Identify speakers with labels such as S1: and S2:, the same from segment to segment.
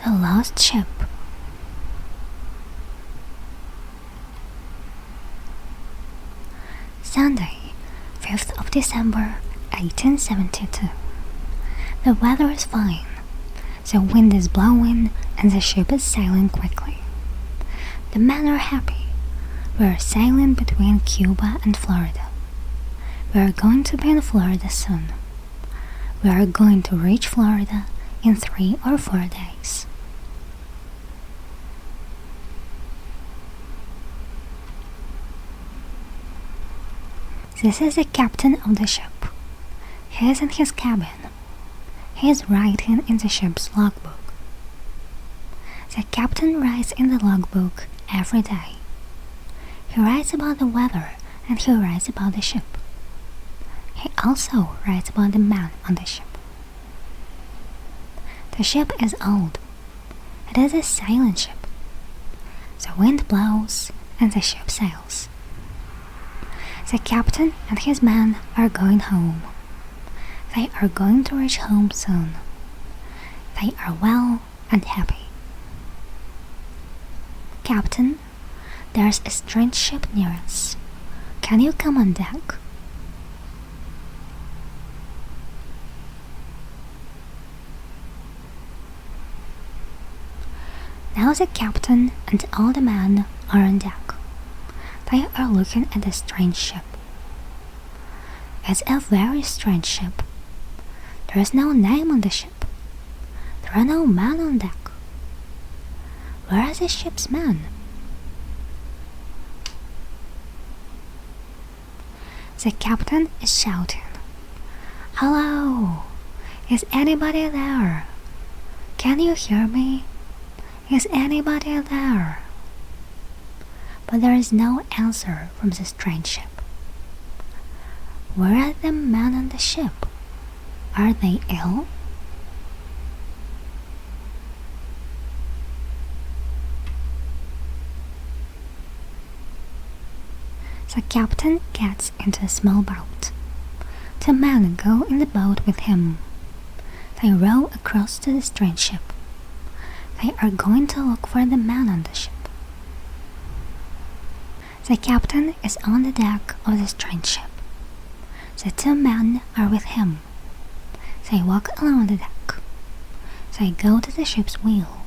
S1: The Lost Ship. Sunday, 5th of December, 1872. The weather is fine. The wind is blowing and the ship is sailing quickly. The men are happy. We are sailing between Cuba and Florida. We are going to be in Florida soon. We are going to reach Florida in 3 or 4 days. This is the captain of the ship. He is in his cabin. He is writing in the ship's logbook. The captain writes in the logbook every day. He writes about the weather and he writes about the ship. He also writes about the man on the ship. The ship is old. It is a sailing ship. The wind blows and the ship sails. The captain and his men are going home. They are going to reach home soon. They are well and happy. Captain, there's a strange ship near us. Can you come on deck? Now the captain and all the men are on deck. They are looking at the strange ship. It's a very strange ship. There is no name on the ship. There are no men on deck. Where are the ship's men? The captain is shouting, "Hello! Is anybody there? Can you hear me? Is anybody there?" But there is no answer from the strange ship. Where are the men on the ship? Are they ill? The captain gets into a small boat. 2 men go in the boat with him. They row across to the strange ship. They are going to look for the man on the ship. The captain is on the deck of the strange ship. The 2 men are with him. They walk along the deck. They go to the ship's wheel.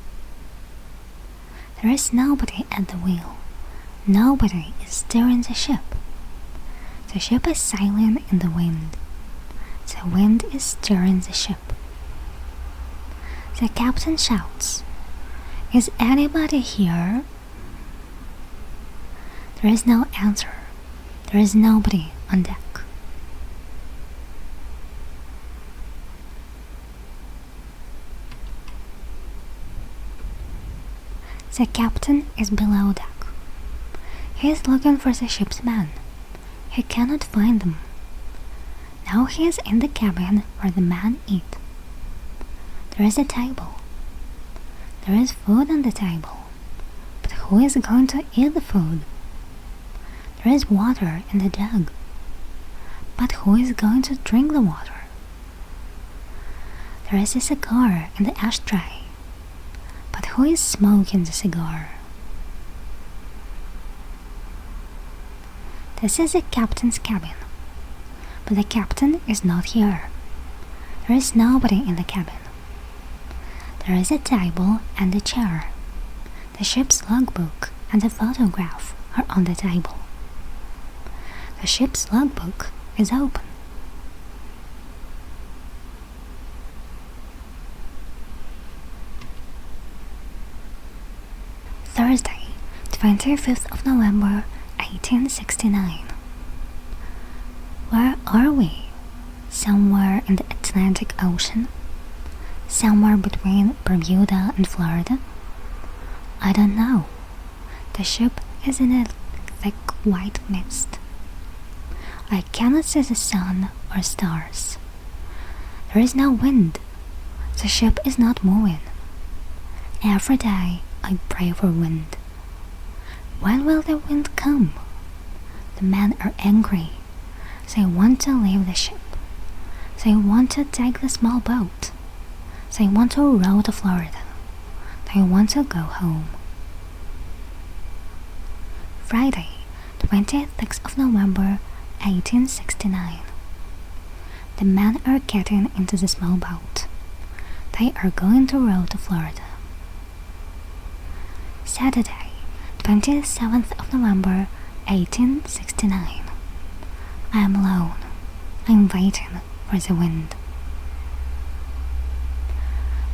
S1: There is nobody at the wheel. Nobody is steering the ship. The ship is sailing in the wind. The wind is steering the ship. The captain shouts, "Is anybody here?" There is no answer. There is nobody on deck. The captain is below deck. He is looking for the ship's men. He cannot find them. Now he is in the cabin where the men eat. There is a table. There is food on the table. But who is going to eat the food? There is water in the jug. But who is going to drink the water? There is a cigar in the ashtray. But who is smoking the cigar? This is the captain's cabin. But the captain is not here. There is nobody in the cabin. There is a table and a chair. The ship's logbook and the photograph are on the table. The ship's logbook is open. Thursday, 25th of November, 1869. Where are we? Somewhere in the Atlantic Ocean? Somewhere between Bermuda and Florida? I don't know. The ship is in a thick white mist. I cannot see the sun or stars. There is no wind. The ship is not moving. Every day I pray for wind. When will the wind come? The men are angry. They want to leave the ship. They want to take the small boat. They want to row to Florida. I want to go home. Friday, 26th of November, 1869. The men are getting into the small boat. They are going to row to Florida. Saturday, 27th of November, 1869. I am alone. I am waiting for the wind.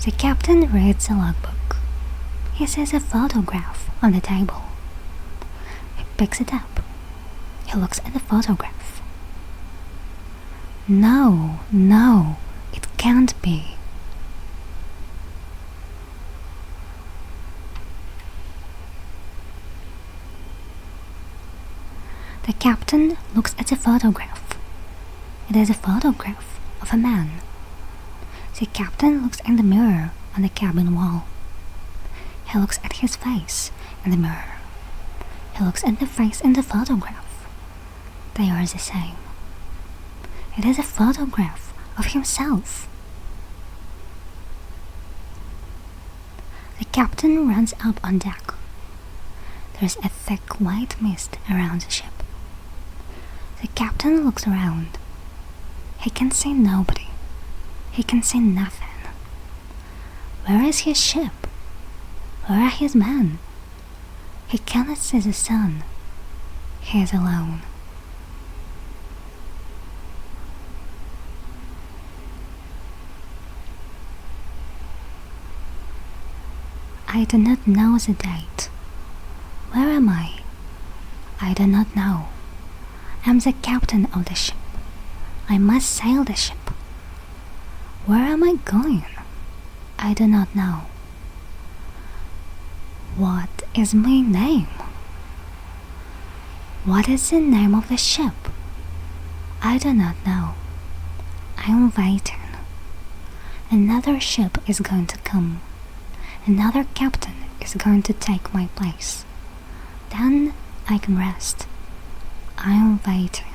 S1: The captain reads the logbook. He sees a photograph on the table. He picks it up. He looks at the photograph. No, it can't be. The captain looks at the photograph. It is a photograph of a man. The captain looks in the mirror on the cabin wall. He looks at his face in the mirror. He looks at the face in the photograph. They are the same. It is a photograph of himself. The captain runs up on deck. There's a thick white mist around the ship. The captain looks around. He can see nobody. He can see nothing. Where is his ship? Where are his men? He cannot see the sun. He is alone. I do not know the date. Where am I? I do not know. I am the captain of the ship. I must sail the ship. Where am I going? I do not know. What is my name? What is the name of the ship? I do not know. I am waiting. Another ship is going to come. Another captain is going to take my place. Then I can rest. I am waiting.